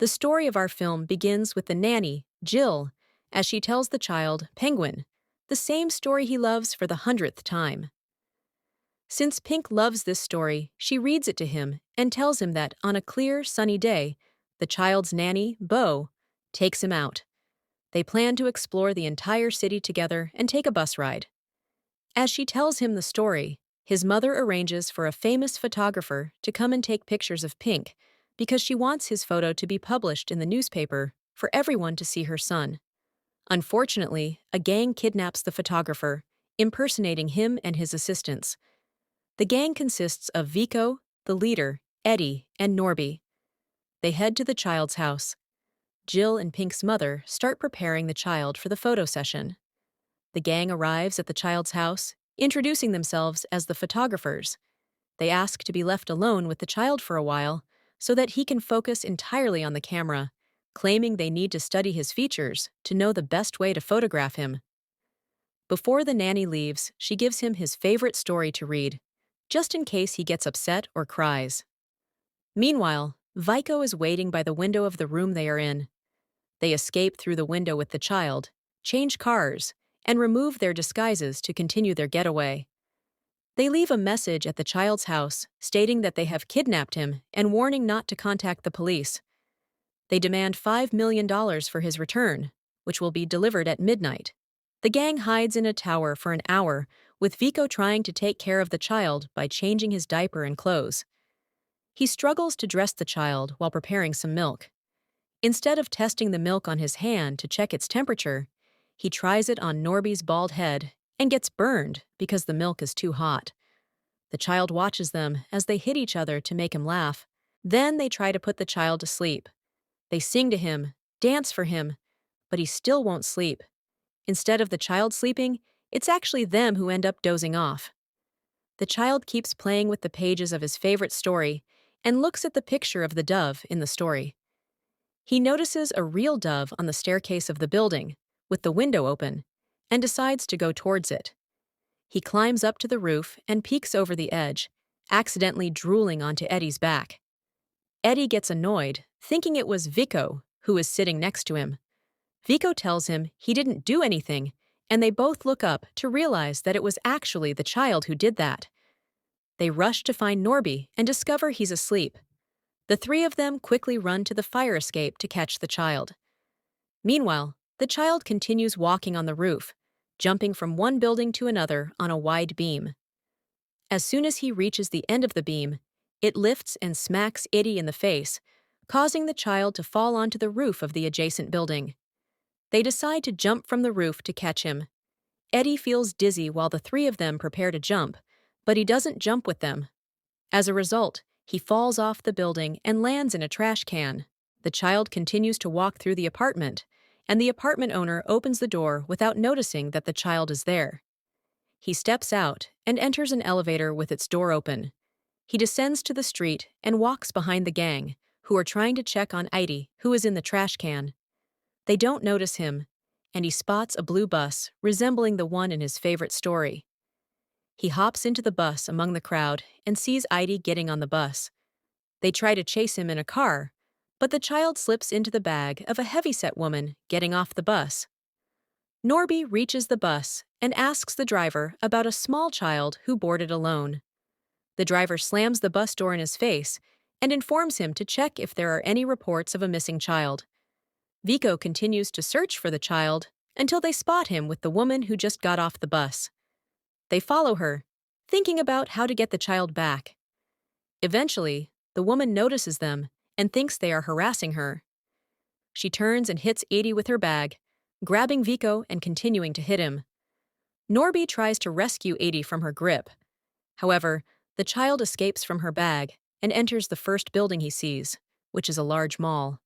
The story of our film begins with the nanny, Jill, as she tells the child, Penguin, the same story he loves for the 100th time. Since Pink loves this story, she reads it to him and tells him that on a clear, sunny day, the child's nanny, Bo, takes him out. They plan to explore the entire city together and take a bus ride. As she tells him the story, his mother arranges for a famous photographer to come and take pictures of Pink because she wants his photo to be published in the newspaper for everyone to see her son. Unfortunately, a gang kidnaps the photographer, impersonating him and his assistants. The gang consists of Vico, the leader, Eddie, and Norby. They head to the child's house. Jill and Pink's mother start preparing the child for the photo session. The gang arrives at the child's house, introducing themselves as the photographers. They ask to be left alone with the child for a while so that he can focus entirely on the camera, claiming they need to study his features to know the best way to photograph him. Before the nanny leaves, she gives him his favorite story to read, just in case he gets upset or cries. Meanwhile, Vico is waiting by the window of the room they are in. They escape through the window with the child, change cars, and remove their disguises to continue their getaway. They leave a message at the child's house stating that they have kidnapped him and warning not to contact the police. They demand $5 million for his return, which will be delivered at midnight. The gang hides in a tower for an hour, with Vico trying to take care of the child by changing his diaper and clothes. He struggles to dress the child while preparing some milk. Instead of testing the milk on his hand to check its temperature, he tries it on Norby's bald head and gets burned because the milk is too hot. The child watches them as they hit each other to make him laugh. Then they try to put the child to sleep. They sing to him, dance for him, but he still won't sleep. Instead of the child sleeping, it's actually them who end up dozing off. The child keeps playing with the pages of his favorite story and looks at the picture of the dove in the story. He notices a real dove on the staircase of the building, with the window open, and decides to go towards it. He climbs up to the roof and peeks over the edge, accidentally drooling onto Eddie's back. Eddie gets annoyed, thinking it was Vico, who is sitting next to him. Vico tells him he didn't do anything, and they both look up to realize that it was actually the child who did that. They rush to find Norby and discover he's asleep. The three of them quickly run to the fire escape to catch the child. Meanwhile, the child continues walking on the roof, jumping from one building to another on a wide beam. As soon as he reaches the end of the beam, it lifts and smacks Eddie in the face, causing the child to fall onto the roof of the adjacent building. They decide to jump from the roof to catch him. Eddie feels dizzy while the three of them prepare to jump, but he doesn't jump with them. As a result, he falls off the building and lands in a trash can. The child continues to walk through the apartment, and the apartment owner opens the door without noticing that the child is there. He steps out and enters an elevator with its door open. He descends to the street and walks behind the gang, who are trying to check on Eddie, who is in the trash can. They don't notice him, and he spots a blue bus resembling the one in his favorite story. He hops into the bus among the crowd and sees Eddie getting on the bus. They try to chase him in a car, but the child slips into the bag of a heavyset woman getting off the bus. Norby reaches the bus and asks the driver about a small child who boarded alone. The driver slams the bus door in his face and informs him to check if there are any reports of a missing child. Vico continues to search for the child until they spot him with the woman who just got off the bus. They follow her, thinking about how to get the child back. Eventually, the woman notices them and thinks they are harassing her. She turns and hits Eddie with her bag, grabbing Vico and continuing to hit him. Norby tries to rescue Eddie from her grip. However, the child escapes from her bag and enters the first building he sees, which is a large mall.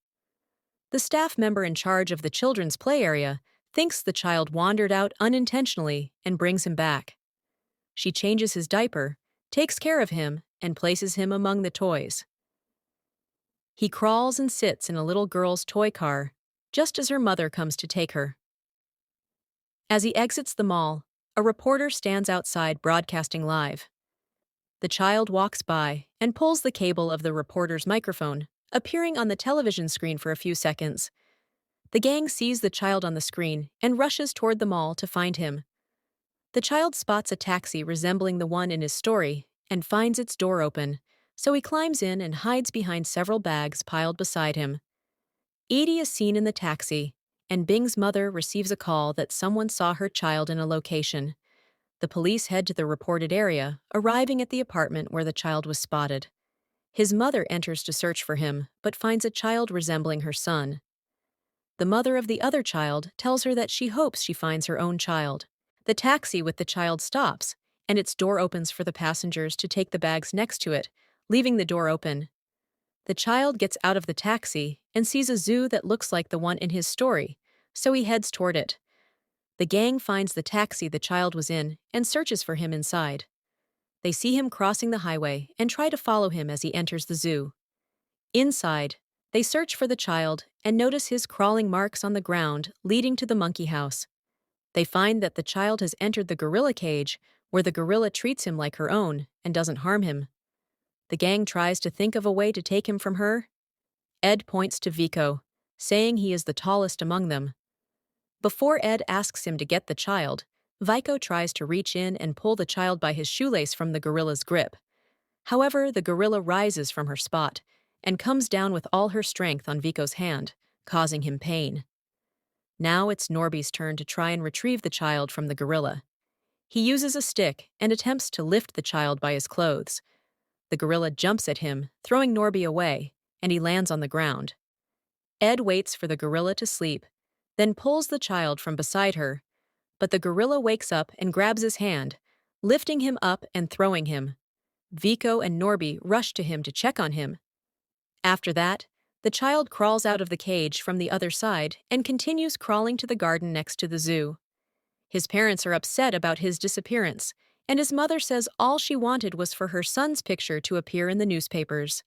The staff member in charge of the children's play area thinks the child wandered out unintentionally and brings him back. She changes his diaper, takes care of him, and places him among the toys. He crawls and sits in a little girl's toy car, just as her mother comes to take her. As he exits the mall, a reporter stands outside broadcasting live. The child walks by and pulls the cable of the reporter's microphone, appearing on the television screen for a few seconds. The gang sees the child on the screen and rushes toward the mall to find him. The child spots a taxi resembling the one in his story and finds its door open, so he climbs in and hides behind several bags piled beside him. Edie is seen in the taxi, and Bing's mother receives a call that someone saw her child in a location. The police head to the reported area, arriving at the apartment where the child was spotted. His mother enters to search for him, but finds a child resembling her son. The mother of the other child tells her that she hopes she finds her own child. The taxi with the child stops, and its door opens for the passengers to take the bags next to it, leaving the door open. The child gets out of the taxi and sees a zoo that looks like the one in his story, so he heads toward it. The gang finds the taxi the child was in and searches for him inside. They see him crossing the highway and try to follow him as he enters the zoo. Inside, they search for the child and notice his crawling marks on the ground leading to the monkey house. They find that the child has entered the gorilla cage, where the gorilla treats him like her own and doesn't harm him. The gang tries to think of a way to take him from her. Ed points to Vico, saying he is the tallest among them. Before Ed asks him to get the child, Vico tries to reach in and pull the child by his shoelace from the gorilla's grip. However, the gorilla rises from her spot and comes down with all her strength on Vico's hand, causing him pain. Now it's Norby's turn to try and retrieve the child from the gorilla. He uses a stick and attempts to lift the child by his clothes. The gorilla jumps at him, throwing Norby away, and he lands on the ground. Ed waits for the gorilla to sleep, then pulls the child from beside her, but the gorilla wakes up and grabs his hand, lifting him up and throwing him. Vico and Norby rush to him to check on him. After that, the child crawls out of the cage from the other side and continues crawling to the garden next to the zoo. His parents are upset about his disappearance, and his mother says all she wanted was for her son's picture to appear in the newspapers.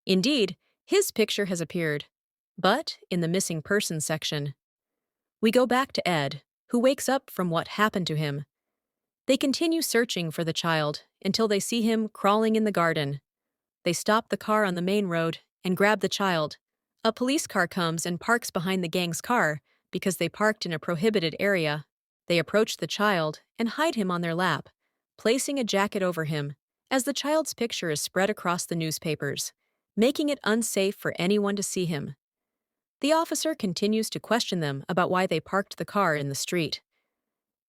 Indeed, his picture has appeared, but in the missing persons section. We go back to Ed, who wakes up from what happened to him. They continue searching for the child until they see him crawling in the garden. They stop the car on the main road and grab the child. A police car comes and parks behind the gang's car because they parked in a prohibited area. They approach the child and hide him on their lap, placing a jacket over him, as the child's picture is spread across the newspapers, making it unsafe for anyone to see him. The officer continues to question them about why they parked the car in the street.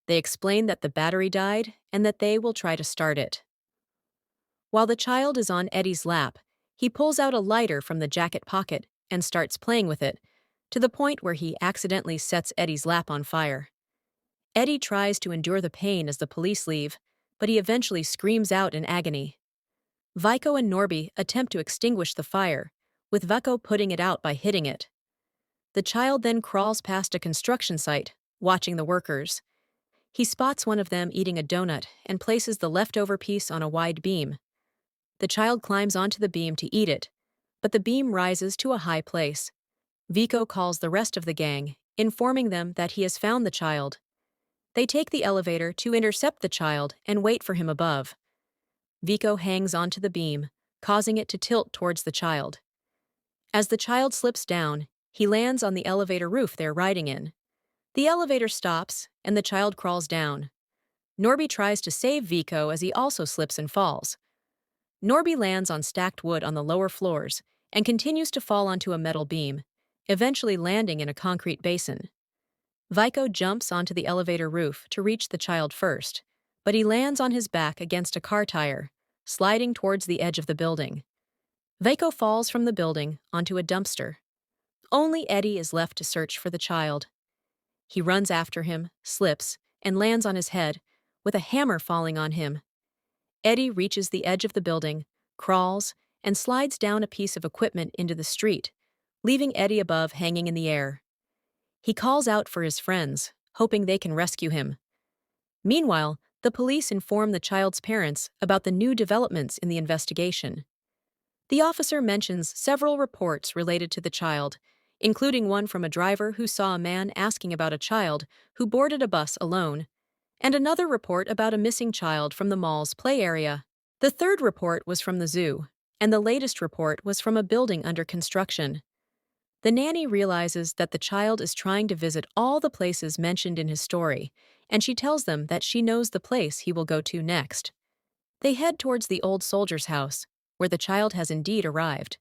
They explain that the battery died and that they will try to start it. While the child is on Eddie's lap, he pulls out a lighter from the jacket pocket and starts playing with it, to the point where he accidentally sets Eddie's lap on fire. Eddie tries to endure the pain as the police leave, but he eventually screams out in agony. Vico and Norby attempt to extinguish the fire, with Vico putting it out by hitting it. The child then crawls past a construction site, watching the workers. He spots one of them eating a donut and places the leftover piece on a wide beam. The child climbs onto the beam to eat it, but the beam rises to a high place. Vico calls the rest of the gang, informing them that he has found the child. They take the elevator to intercept the child and wait for him above. Vico hangs onto the beam, causing it to tilt towards the child. As the child slips down, he lands on the elevator roof they're riding in. The elevator stops, and the child crawls down. Norby tries to save Vico as he also slips and falls. Norby lands on stacked wood on the lower floors and continues to fall onto a metal beam, eventually landing in a concrete basin. Vico jumps onto the elevator roof to reach the child first, but he lands on his back against a car tire, sliding towards the edge of the building. Vico falls from the building onto a dumpster. Only Eddie is left to search for the child. He runs after him, slips, and lands on his head, with a hammer falling on him. Eddie reaches the edge of the building, crawls, and slides down a piece of equipment into the street, leaving Eddie above hanging in the air. He calls out for his friends, hoping they can rescue him. Meanwhile, the police inform the child's parents about the new developments in the investigation. The officer mentions several reports related to the child, including one from a driver who saw a man asking about a child who boarded a bus alone, and another report about a missing child from the mall's play area. The third report was from the zoo, and the latest report was from a building under construction. The nanny realizes that the child is trying to visit all the places mentioned in his story, and she tells them that she knows the place he will go to next. They head towards the old soldier's house, where the child has indeed arrived.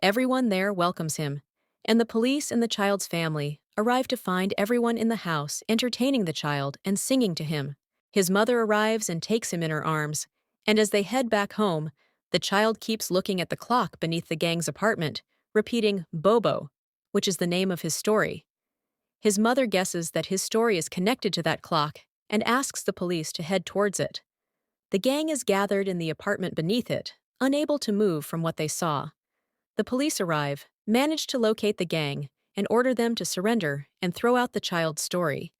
Everyone there welcomes him, and the police and the child's family arrive to find everyone in the house entertaining the child and singing to him. His mother arrives and takes him in her arms, and as they head back home, the child keeps looking at the clock beneath the gang's apartment, repeating Bobo, which is the name of his story. His mother guesses that his story is connected to that clock and asks the police to head towards it. The gang is gathered in the apartment beneath it, unable to move from what they saw. The police arrive, manage to locate the gang, and order them to surrender and throw out the child's story.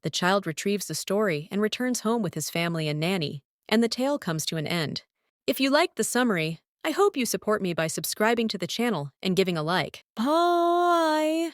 The child retrieves the story and returns home with his family and nanny, and the tale comes to an end. If you liked the summary, I hope you support me by subscribing to the channel and giving a like. Bye!